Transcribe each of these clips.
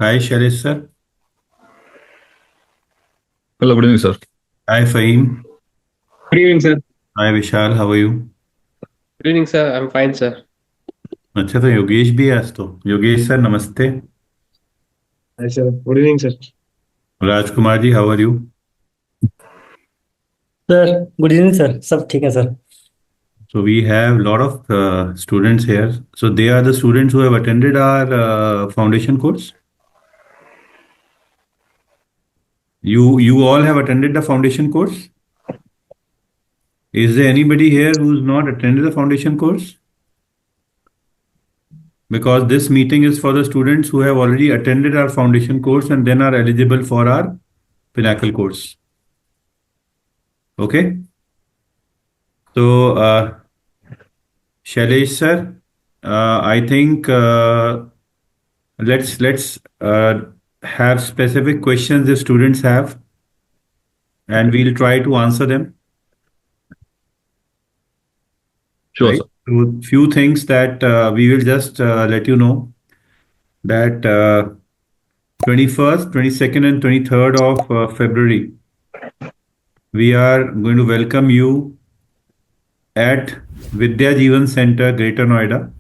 Hi, Shailesh sir. Hello, good evening, sir. Hi, Fahim. Good evening, sir. Hi, Vishal. How are you? Good evening, sir. I'm fine, sir. अच्छा तो योगेश भी है आज तो Yogesh sir नमस्ते. Hi, sir. Good evening, sir. Rajkumar ji, how are you? Sir good evening sir, सब ठीक है sir. So we have a lot of students here. So they are the students who have attended our foundation course. You all have attended the foundation course. Is there anybody here who's not attended the foundation course? Because this meeting is for the students who have already attended our foundation course and then are eligible for our Pinnacle course. Okay. So Shailesh sir, I think let's have specific questions the students have, and we'll try to answer them. Sure, Right. sir. So few things that we will just let you know that 21st, 22nd, and 23rd of February, we are going to welcome you at Vidya Jeevan Center, Greater Noida,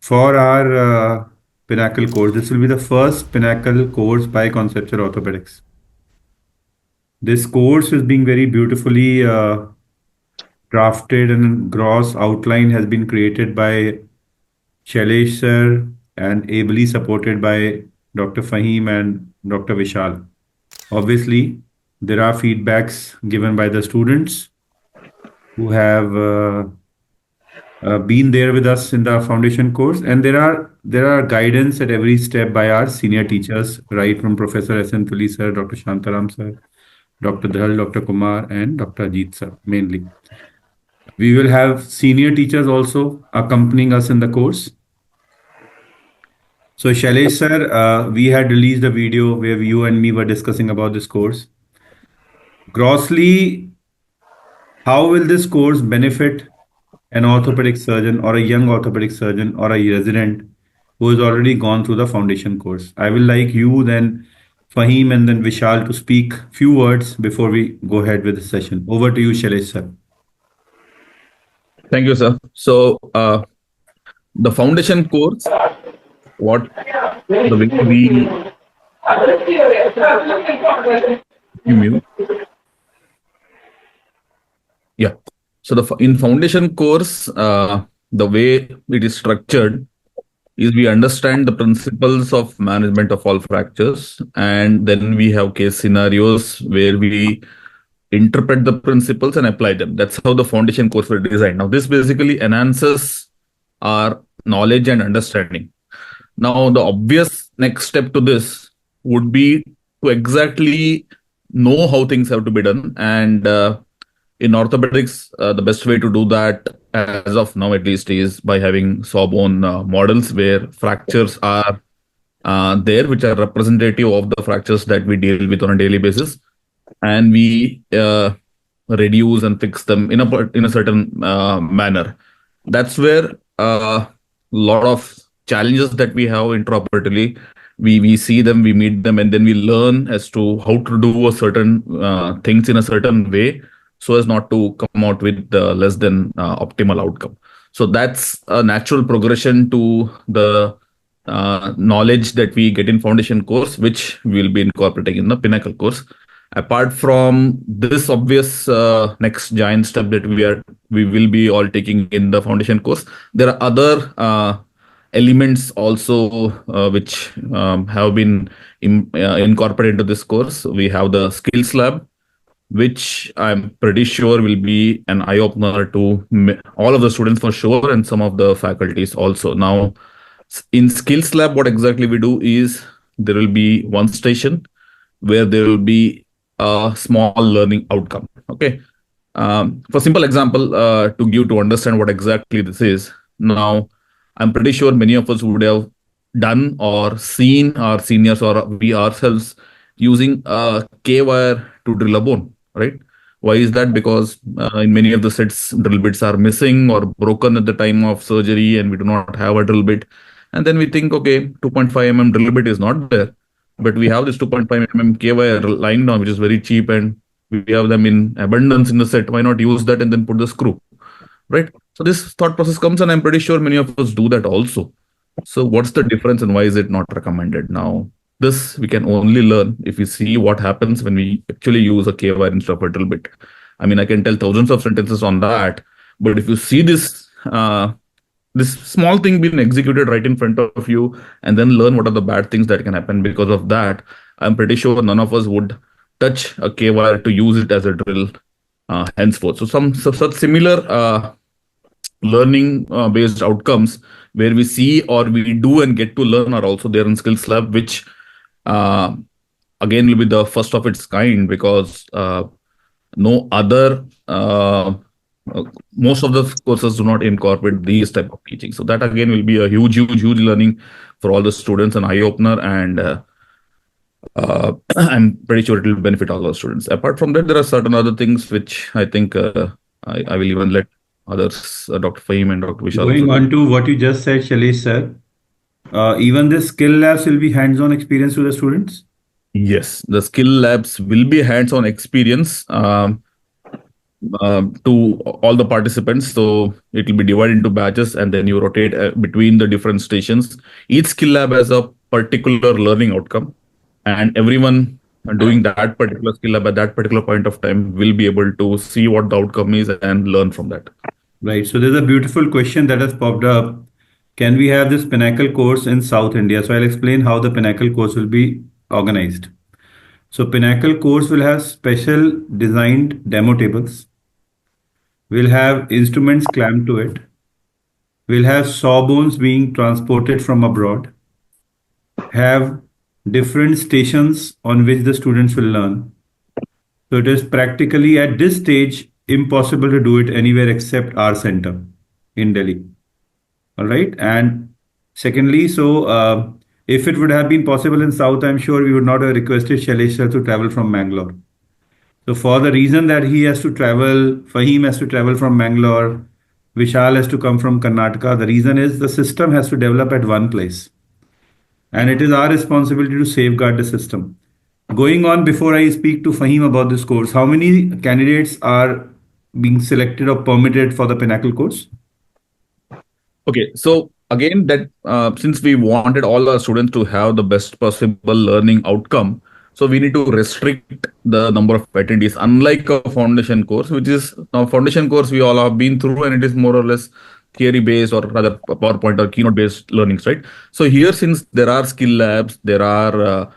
for our Pinnacle course. This will be the first Pinnacle course by Conceptual Orthopedics. This course is being very beautifully drafted, and gross outline has been created by Shailesh sir and ably supported by Dr. Fahim and Dr. Vishal. Obviously, there are feedbacks given by the students who have been there with us in the foundation course, and there are guidance at every step by our senior teachers, right from Professor S. N. Tuli sir, Dr. Shantaram sir, Dr. Dhal, Dr. Kumar, and Dr. Ajit sir mainly. We will have senior teachers also accompanying us in the course. So Shailesh sir, we had released a video where you and me were discussing about this course. Grossly, how will this course benefit an orthopedic surgeon or a young orthopedic surgeon or a resident who has already gone through the foundation course? I will like you, then Fahim, and then Vishal to speak few words before we go ahead with the session. Over to you, Shailesh sir. Thank you, sir. So, the foundation course, what the way we you mute. Yeah. So in foundation course, the way it is structured is we understand the principles of management of all fractures, and then we have case scenarios where we interpret the principles and apply them. That's how the foundation course was designed. Now, this basically enhances our knowledge and understanding. Now, the obvious next step to this would be to exactly know how things have to be done. And in orthopedics, the best way to do that, as of now at least, is by having sawbone models where fractures are there, which are representative of the fractures that we deal with on a daily basis, and we reduce and fix them in a certain manner. That's where a lot of challenges that we have intraoperatively, we see them, we meet them, and then we learn as to how to do a certain things in a certain way so as not to come out with less than optimal outcome. So that's a natural progression to the knowledge that we get in foundation course, which we'll be incorporating in the Pinnacle course. Apart from this obvious next giant step that we will be all taking in the foundation course, there are other elements also which have been incorporated into this course. We have the skills lab, which I'm pretty sure will be an eye opener to all of the students for sure, and some of the faculties also. Now, in skills lab, what exactly we do is there will be one station where there will be a small learning outcome. Okay. For simple example, to give to understand what exactly this is. Now, I'm pretty sure many of us would have done or seen our seniors or we ourselves using a K-wire to drill a bone, right? Why is that? Because in many of the sets, drill bits are missing or broken at the time of surgery, and we do not have a drill bit. And then we think, okay, 2.5 mm drill bit is not there, but we have this 2.5 mm K wire lying down, which is very cheap, and we have them in abundance in the set. Why not use that and then put the screw, right? So this thought process comes, and I'm pretty sure many of us do that also. So what's the difference and why is it not recommended? Now, this we can only learn if we see what happens when we actually use a K wire instead of a drill bit. I mean, I can tell thousands of sentences on that, but if you see this small thing being executed right in front of you and then learn what are the bad things that can happen because of that, I'm pretty sure none of us would touch a K wire to use it as a drill henceforth. So such similar learning based outcomes where we see or we do and get to learn are also there in skills lab, which again will be the first of its kind, because no other most of the courses do not incorporate these type of teaching. So that again will be a huge learning for all the students, an eye opener, and I'm pretty sure it will benefit all our students. Apart from that, there are certain other things which I think I will even let others, Dr. Fahim and Dr. Vishal. Going on to what you just said, Shailesh sir, even the skill labs will be hands-on experience to the students? Yes, the skill labs will be hands-on experience to all the participants. So it will be divided into batches, and then you rotate between the different stations. Each skill lab has a particular learning outcome, and everyone doing that particular skill lab at that particular point of time will be able to see what the outcome is and learn from that. Right. So there's a beautiful question that has popped up. Can we have this Pinnacle course in South India? So I'll explain how the Pinnacle course will be organized. So Pinnacle course will have special designed demo tables. We'll have instruments clamped to it. We'll have sawbones being transported from abroad. Have different stations on which the students will learn. So it is practically at this stage impossible to do it anywhere except our center in Delhi. All right. And secondly, so if it would have been possible in South, I'm sure we would not have requested Shailesh sir to travel from Mangalore. So for the reason that he has to travel, Fahim has to travel from Mangalore, Vishal has to come from Karnataka, the reason is the system has to develop at one place. And it is our responsibility to safeguard the system. Going on, before I speak to Fahim about this course, how many candidates are being selected or permitted for the Pinnacle course? Okay, so again, that since we wanted all our students to have the best possible learning outcome, so we need to restrict the number of attendees, unlike a foundation course, which is now foundation course we all have been through, and it is more or less theory based or rather PowerPoint or keynote based learnings, right? So here, since there are skill labs, there are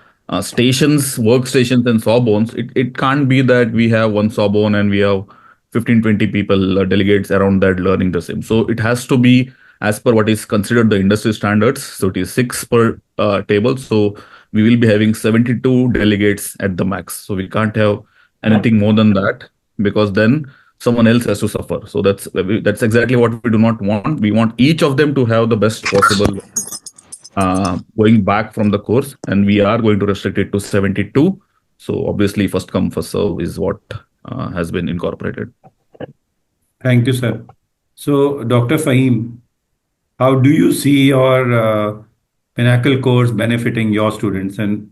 stations, workstations, and sawbones, it can't be that we have one sawbone and we have 15-20 people, delegates around that learning the same. So it has to be as per what is considered the industry standards. So it is 6 per table. So we will be having 72 delegates at the max. So we can't have anything more than that, because then someone else has to suffer. So that's exactly what we do not want. We want each of them to have the best possible going back from the course, and we are going to restrict it to 72. So obviously first come first serve is what has been incorporated. Thank you, sir. So Dr. Fahim, how do you see your Pinnacle course benefiting your students, and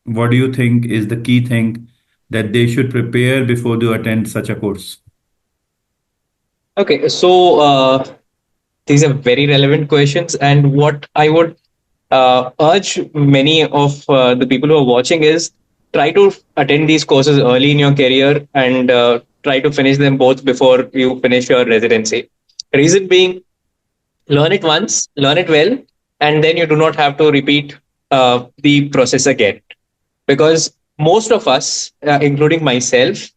what do you think is the key thing that they should prepare before they attend such a course? Okay, so these are very relevant questions, and what I would urge many of the people who are watching is try to attend these courses early in your career and try to finish them both before you finish your residency. Reason being, learn it once, learn it well, and then you do not have to repeat the process again. Because most of us, including myself,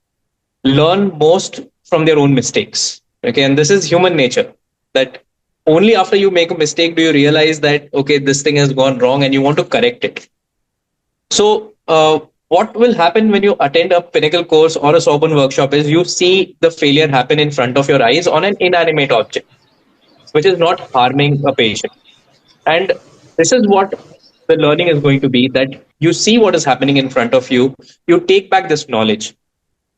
learn most from their own mistakes. Okay, and this is human nature, that only after you make a mistake do you realize that, okay, this thing has gone wrong and you want to correct it. So what will happen when you attend a Pinnacle course or a Sawbones workshop is you see the failure happen in front of your eyes on an inanimate object, which is not harming a patient. And this is what the learning is going to be, that you see what is happening in front of you, you take back this knowledge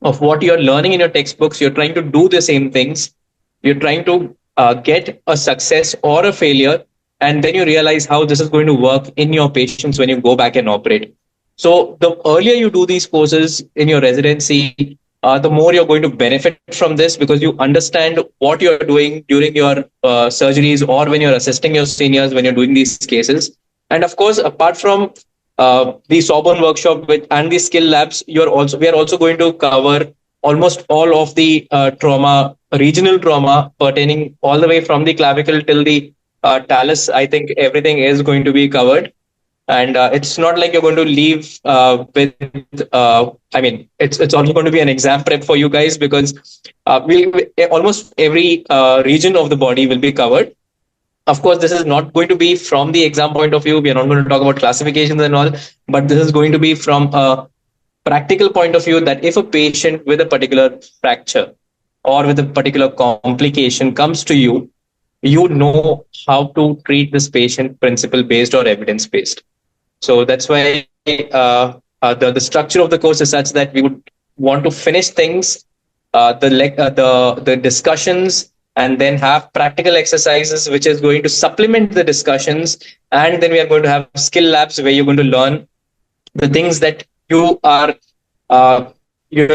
of what you're learning in your textbooks, you're trying to do the same things, you're trying to get a success or a failure and then you realize how this is going to work in your patients when you go back and operate. So the earlier you do these courses in your residency, the more you're going to benefit from this, because you understand what you're doing during your surgeries, or when you're assisting your seniors when you're doing these cases. And of course, apart from the Sorbonne workshop and the skill labs, we are also going to cover almost all of the trauma, regional trauma, pertaining all the way from the clavicle till the talus. I think everything is going to be covered. And it's not like you're going to leave with. I mean, it's also going to be an exam prep for you guys, because almost every region of the body will be covered. Of course, this is not going to be from the exam point of view. We are not going to talk about classifications and all, but this is going to be from a practical point of view, that if a patient with a particular fracture or with a particular complication comes to you, you know how to treat this patient principle based or evidence based. So that's why the structure of the course is such that we would want to finish things, the discussions, and then have practical exercises, which is going to supplement the discussions. And then we are going to have skill labs where you're going to learn the things that you're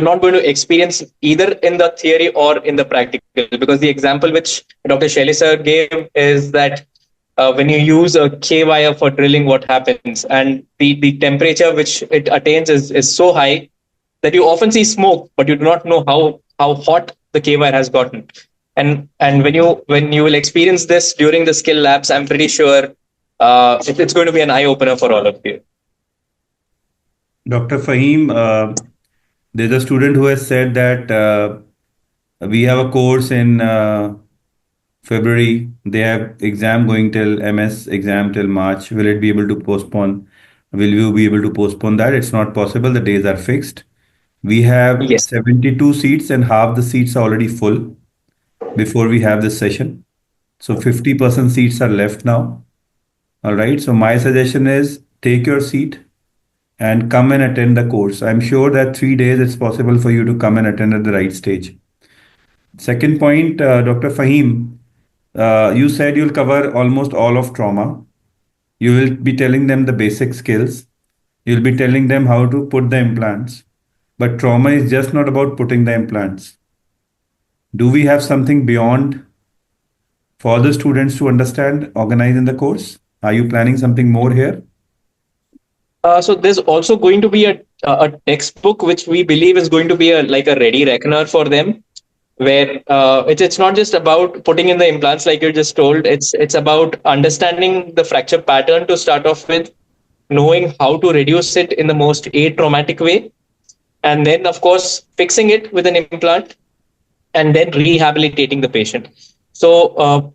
not going to experience either in the theory or in the practical. Because the example which Dr. Shelley sir gave is that when you use a K wire for drilling, what happens? And the temperature which it attains is so high that you often see smoke, but you do not know how hot the K wire has gotten. And when you will experience this during the skill labs, I'm pretty sure it's going to be an eye opener for all of you. Dr. Fahim, there's a student who has said that we have a course in February. They have exam going till MS exam till March. Will it be able to postpone? Will you be able to postpone that? It's not possible. The days are fixed. We have Yes. 72 seats and half the seats are already full before we have this session. So 50% seats are left now. All right. So my suggestion is take your seat and come and attend the course. I'm sure that 3 days it's possible for you to come and attend at the right stage. Second point, Dr. Fahim, you said you'll cover almost all of trauma. You will be telling them the basic skills. You'll be telling them how to put the implants. But trauma is just not about putting the implants. Do we have something beyond for the students to understand, organize in the course? Are you planning something more here? So there's also going to be a textbook which we believe is going to be like a ready reckoner for them, where it's not just about putting in the implants like you just told. It's about understanding the fracture pattern to start off with, knowing how to reduce it in the most atraumatic way, and then of course fixing it with an implant, and then rehabilitating the patient. So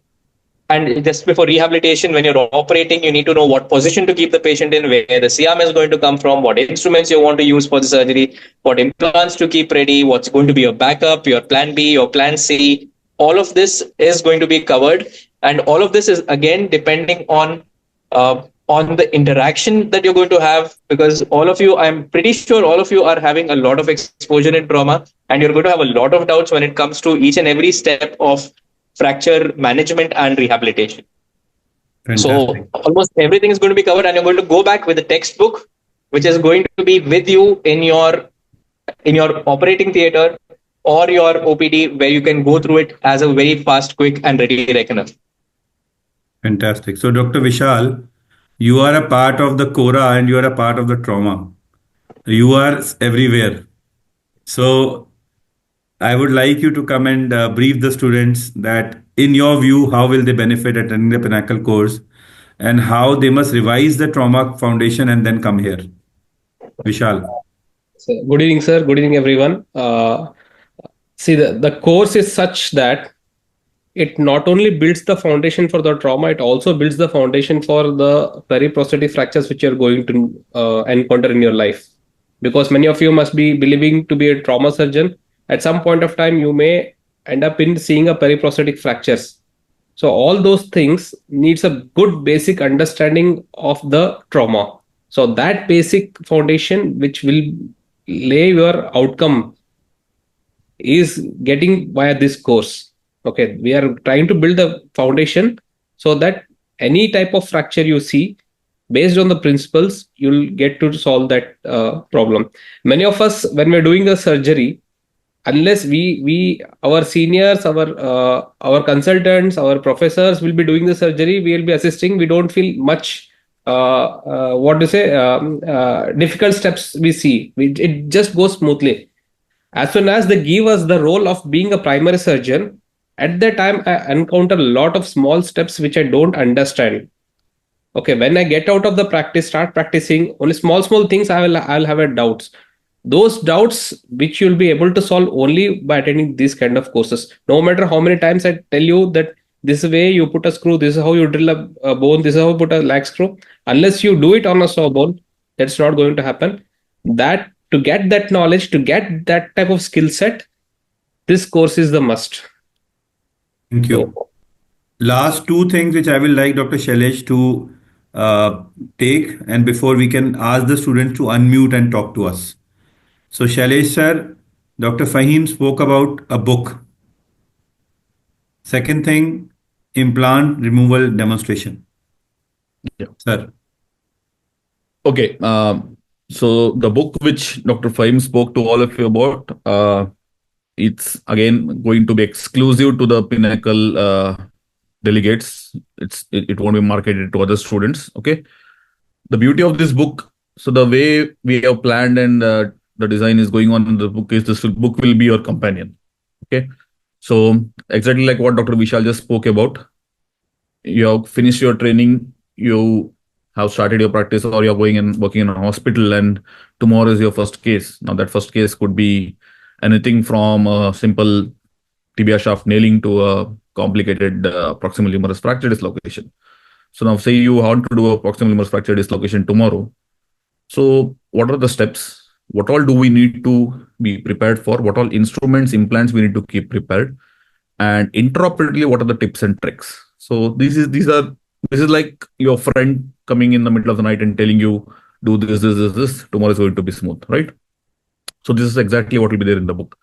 and just before rehabilitation, when you're operating, you need to know what position to keep the patient in, where the C-arm is going to come from, what instruments you want to use for the surgery, what implants to keep ready, what's going to be your backup, your plan B, your plan C. All of this is going to be covered. And all of this is, again, depending on the interaction that you're going to have, because all of you, I'm pretty sure all of you are having a lot of exposure in trauma, and you're going to have a lot of doubts when it comes to each and every step of fracture management and rehabilitation. Fantastic. So almost everything is going to be covered, and you're going to go back with a textbook, which is going to be with you in your operating theater or your OPD, where you can go through it as a very fast, quick, and ready reckoner. Fantastic. So, Dr. Vishal, you are a part of the CORA and you are a part of the trauma. You are everywhere. So, I would like you to come and brief the students that, in your view, how will they benefit attending the Pinnacle course and how they must revise the trauma foundation and then come here. Vishal. So, good evening, sir. Good evening, everyone. See, the course is such that it not only builds the foundation for the trauma, it also builds the foundation for the periprosthetic fractures which you're going to encounter in your life. Because many of you must be believing to be a trauma surgeon. At some point of time, you may end up in seeing a periprosthetic fractures. So all those things needs a good basic understanding of the trauma. So that basic foundation which will lay your outcome is getting via this course. Okay, we are trying to build the foundation so that any type of fracture you see, based on the principles, you'll get to solve that problem. Many of us, when we're doing the surgery, unless our seniors, our consultants, our professors will be doing the surgery, we will be assisting, we don't feel much difficult steps we see. It just goes smoothly. As soon as they give us the role of being a primary surgeon, at that time I encounter a lot of small steps which I don't understand. Okay, when I get out of the practice, start practicing, only small things I'll have a doubts. Those doubts which you'll be able to solve only by attending these kind of courses. No matter how many times I tell you that this way you put a screw, this is how you drill a bone, this is how you put a lag screw, unless you do it on a saw bone, that's not going to happen. That to get that knowledge, to get that type of skill set, this course is the must. Thank you. Last two things which I will like Dr. Shailesh to take, and before we can ask the students to unmute and talk to us. So Shailesh sir, Dr. Fahim spoke about a book. Second thing, implant removal demonstration. Yeah. Sir. Okay. So the book which Dr. Fahim spoke to all of you about, it's again going to be exclusive to the Pinnacle delegates. It won't be marketed to other students. Okay. The beauty of this book, so the way we have planned and the design is going on in the book is this book will be your companion. Okay. So exactly like what Dr. Vishal just spoke about, you have finished your training, you have started your practice, or you're going and working in a hospital, and tomorrow is your first case. Now that first case could be anything from a simple tibia shaft nailing to a complicated proximal humerus fracture dislocation. So now say you want to do a proximal humerus fracture dislocation tomorrow. So what are the steps? What all do we need to be prepared for? What all instruments, implants we need to keep prepared? And intraoperatively, what are the tips and tricks? So this is like your friend coming in the middle of the night and telling you, do this. Tomorrow is going to be smooth, right? So this is exactly what will be there in the book.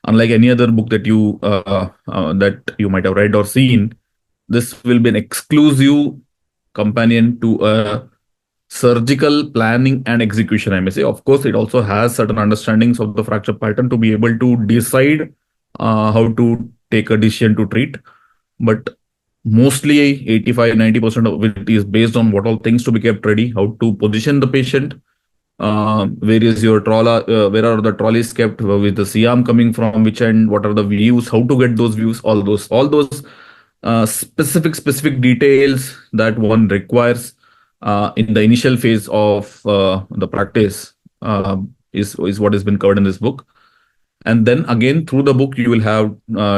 Unlike any other book that you might have read or seen, this will be an exclusive companion to a surgical planning and execution, I may say. Of course, it also has certain understandings of the fracture pattern to be able to decide how to take a decision to treat. But mostly 85-90% of it is based on what all things to be kept ready, how to position the patient, where is your trolley, where are the trolleys kept, with the C-arm coming from which end, what are the views, how to get those views, all those specific details that one requires in the initial phase of the practice is what has been covered in this book. And then again, through the book, you will have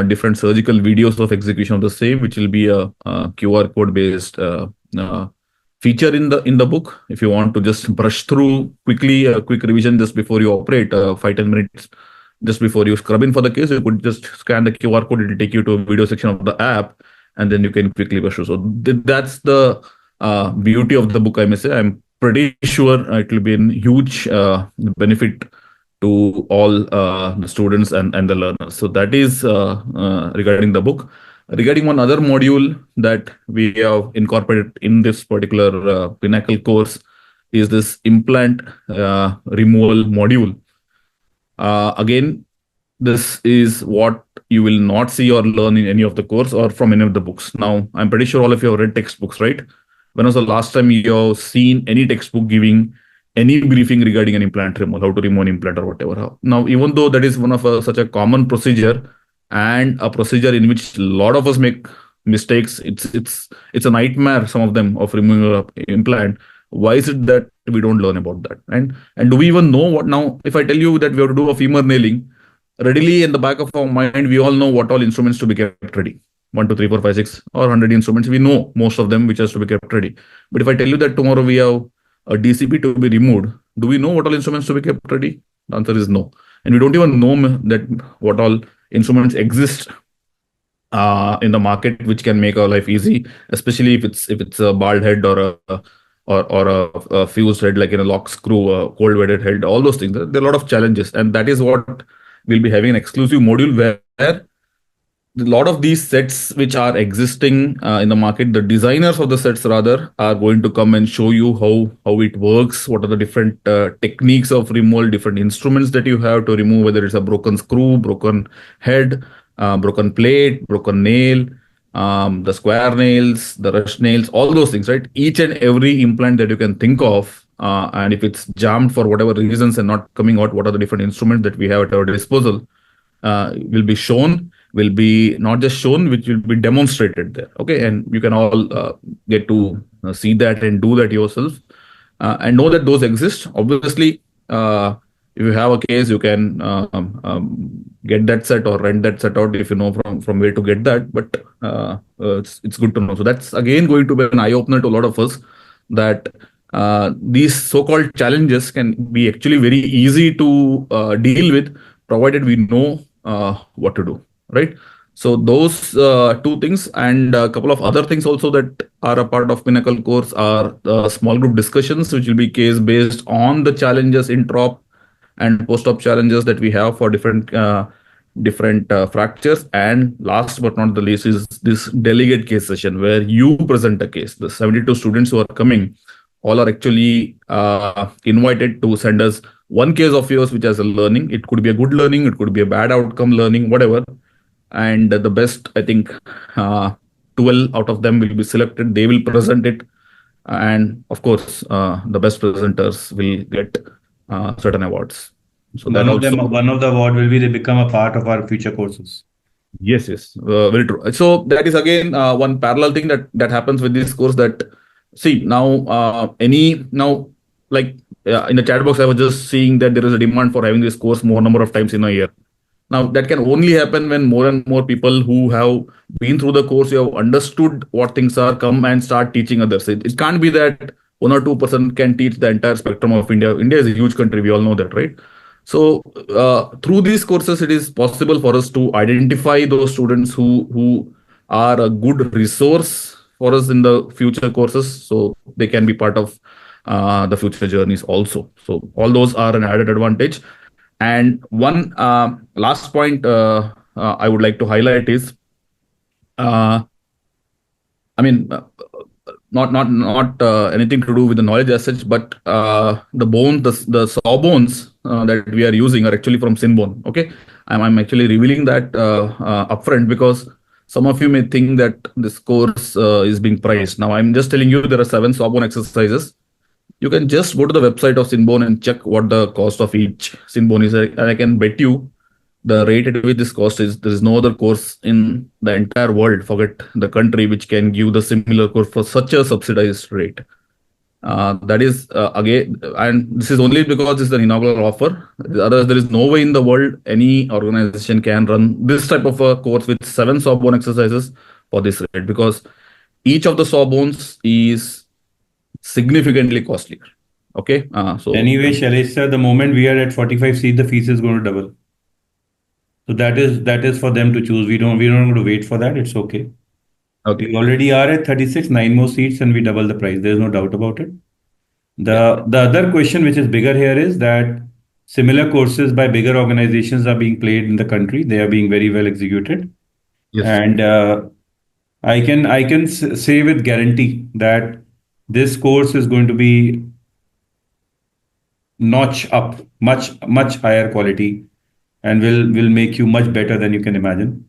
different surgical videos of execution of the same, which will be a QR code based feature in the book. If you want to just brush through quickly, a quick revision just before you operate, 5-10 minutes just before you scrub in for the case, you could just scan the QR code. It will take you to a video section of the app, and then you can quickly brush through. So that's the beauty of the book, I may say. I'm pretty sure it will be a huge benefit to all the students and the learners. So that is regarding the book. Regarding one other module that we have incorporated in this particular Pinnacle course is this implant removal module. Again, this is what you will not see or learn in any of the course or from any of the books. Now, I'm pretty sure all of you have read textbooks, right? When was the last time you have seen any textbook giving any briefing regarding an implant removal, how to remove an implant or whatever? Now, even though that is one of such a common procedure and a procedure in which a lot of us make mistakes, it's a nightmare, some of them, of removing an implant. Why is it that we don't learn about that? And do we even know what now? If I tell you that we have to do a femur nailing, readily in the back of our mind, we all know what all instruments to be kept ready. 1, 2, 3, 4, 5, 6 or 100 instruments. We know most of them which has to be kept ready. But if I tell you that tomorrow we have a DCP to be removed, do we know what all instruments to be kept ready? The answer is no. And we don't even know that what all instruments exist in the market which can make our life easy, especially if it's a bald head or a fused head, like in a lock screw, a cold wedded head, all those things. There are a lot of challenges, and that is what we'll be having an exclusive module where lot of these sets which are existing in the market, the designers of the sets rather are going to come and show you how it works, what are the different techniques of removal, different instruments that you have to remove, whether it's a broken screw, broken head, broken plate, broken nail, the square nails, the rush nails, all those things, right? Each and every implant that you can think of, and if it's jammed for whatever reasons and not coming out, what are the different instruments that we have at our disposal, will be shown, will be not just shown, which will be demonstrated there. Okay, and you can all get to see that and do that yourself, and know that those exist. Obviously, if you have a case, you can get that set or rent that set out if you know from where to get that. But it's good to know. So that's again going to be an eye opener to a lot of us, that these so-called challenges can be actually very easy to deal with, provided we know what to do, right? So those two things and a couple of other things also that are a part of Pinnacle course are small group discussions, which will be case based on the challenges, intra-op and post-op challenges that we have for different fractures. And last but not the least is this delegate case session where you present a case. The 72 students who are coming all are actually invited to send us one case of yours which has a learning. It could be a good learning, it could be a bad outcome learning, whatever. And the best, I think, 12 out of them will be selected. They will present it. And of course, the best presenters will get certain awards. So one of the award will be they become a part of our future courses. Yes, very true. So that is again one parallel thing that happens with this course. That see now like in the chat box, I was just seeing that there is a demand for having this course more number of times in a year. Now that can only happen when more and more people who have been through the course, you have understood what things are, come and start teaching others. It can't be that 1 or 2% can teach the entire spectrum of India. India is a huge country. We all know that, right? So through these courses, it is possible for us to identify those students who are a good resource for us in the future courses, so they can be part of the future journeys also. So all those are an added advantage. And one last point I would like to highlight is, not anything to do with the knowledge as such, but the saw bones that we are using are actually from shin bone. Okay, I'm actually revealing that upfront because some of you may think that this course is being priced. Now I'm just telling you there are 7 saw bone exercises. You can just go to the website of shin bone and check what the cost of each shin bone is, and I can bet you the rate at which this cost is, there is no other course in the entire world, forget the country, which can give the similar course for such a subsidized rate. That is again, and this is only because it's an inaugural offer. Otherwise, there is no way in the world any organization can run this type of a course with 7 saw bone exercises for this rate, because each of the saw bones is significantly costlier. Okay. So anyway, Shailesh sir, the moment we are at 45 seats, the fees is going to double. So that is for them to choose. We don't have to wait for that. It's okay. Okay. We already are at 36, 9 more seats, and we double the price. There's no doubt about it. The other question, which is bigger here, is that similar courses by bigger organizations are being played in the country. They are being very well executed. Yes. And I can say with guarantee that this course is going to be notch up, much higher quality, and will make you much better than you can imagine.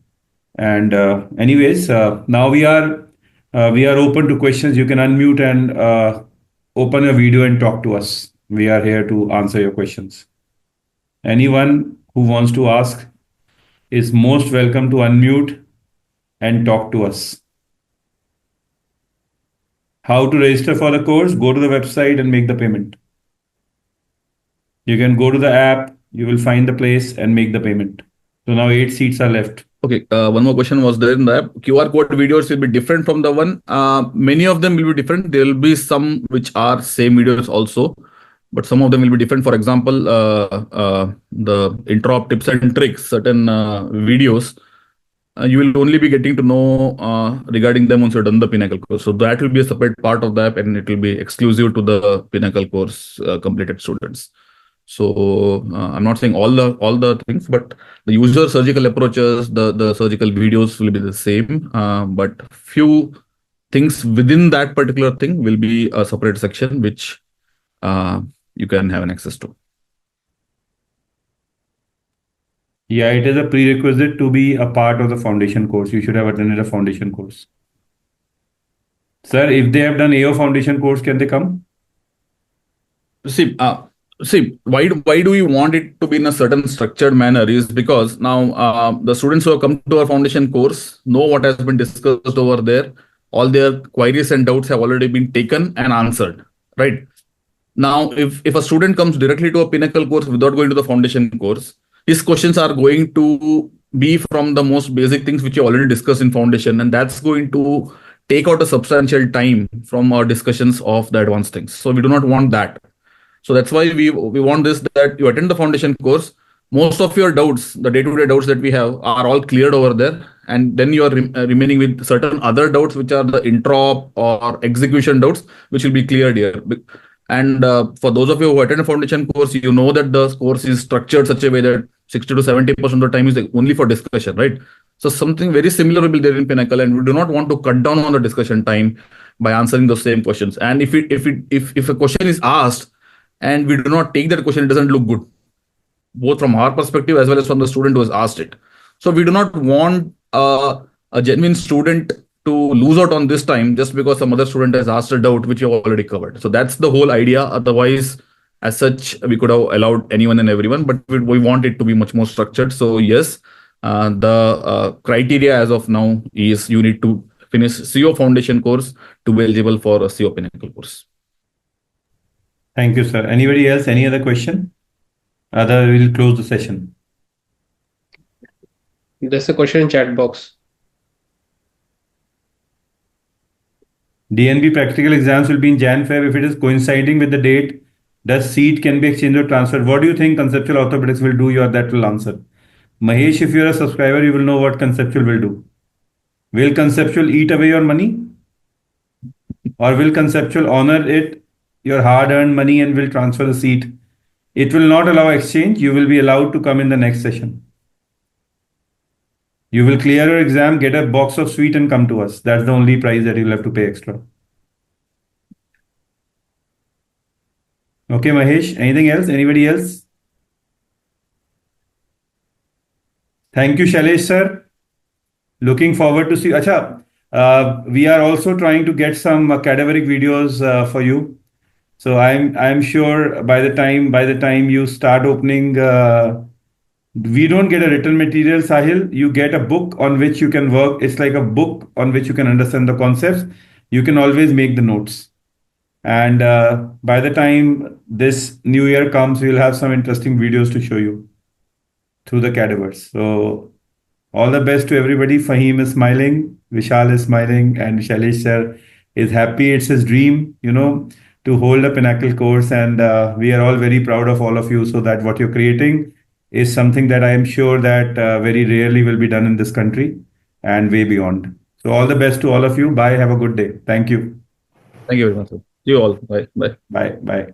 And anyways, now we are open to questions. You can unmute and open a video and talk to us. We are here to answer your questions. Anyone who wants to ask is most welcome to unmute and talk to us. How to register for the course? Go to the website and make the payment. You can go to the app, you will find the place and make the payment. So now 8 seats are left. Okay, one more question was there in the app. QR code videos will be different from the one. Many of them will be different. There will be some which are same videos also, but some of them will be different. For example, the intro tips and tricks, certain videos, you will only be getting to know regarding them once you've done the Pinnacle course. So that will be a separate part of the app, and it will be exclusive to the Pinnacle course completed students. So I'm not saying all the things, but the usual surgical approaches, the surgical videos will be the same, but few things within that particular thing will be a separate section which you can have an access to. Yeah, it is a prerequisite to be a part of the foundation course. You should have attended a foundation course. Sir, if they have done AO foundation course, can they come? See, why do we want it to be in a certain structured manner is because now the students who have come to our foundation course know what has been discussed over there. All their queries and doubts have already been taken and answered, right? Now, if a student comes directly to a Pinnacle course without going to the foundation course, his questions are going to be from the most basic things which you already discussed in foundation, and that's going to take out a substantial time from our discussions of the advanced things. So we do not want that. So that's why we want this, that you attend the foundation course. Most of your doubts, the day-to-day doubts that we have, are all cleared over there, and then you are remaining with certain other doubts, which are the intra or execution doubts, which will be cleared here. And for those of you who attend a foundation course, you know that the course is structured such a way that 60 to 70% of the time is only for discussion, right? So something very similar will be there in Pinnacle, and we do not want to cut down on the discussion time by answering those same questions. And if a question is asked and we do not take that question, it doesn't look good, both from our perspective as well as from the student who has asked it. So we do not want a genuine student to lose out on this time just because some other student has asked a doubt which you have already covered. So that's the whole idea. Otherwise, as such, we could have allowed anyone and everyone, but we want it to be much more structured. So yes, the criteria as of now is you need to finish CO foundation course to be eligible for a CO Pinnacle course. Thank you, sir. Anybody else? Any other question? Other, we'll close the session. There's a question in chat box. DNB practical exams will be in Jan-Feb. If it is coinciding with the date, does seat can be exchanged or transferred? What do you think Conceptual Orthopedics will do? That will answer. Mahesh, if you're a subscriber, you will know what Conceptual will do. Will Conceptual eat away your money? Or will Conceptual honor it, your hard-earned money, and will transfer the seat? It will not allow exchange. You will be allowed to come in the next session. You will clear your exam, get a box of sweet and come to us. That's the only price that you'll have to pay extra. Okay, Mahesh, anything else? Anybody else? Thank you, Shailesh sir. Looking forward to see. Acha, we are also trying to get some cadaveric videos for you. So I'm sure by the time you start opening, we don't get a written material, Sahil. You get a book on which you can work. It's like a book on which you can understand the concepts. You can always make the notes. And by the time this new year comes, we'll have some interesting videos to show you through the cadavers. So all the best to everybody. Fahim is smiling, Vishal is smiling, and Shailesh sir is happy. It's his dream, to hold a Pinnacle course. And we are all very proud of all of you, so that what you're creating is something that I am sure that very rarely will be done in this country and way beyond. So all the best to all of you. Bye. Have a good day. Thank you. Thank you very much, sir. See you all. Bye. Bye. Bye. Bye.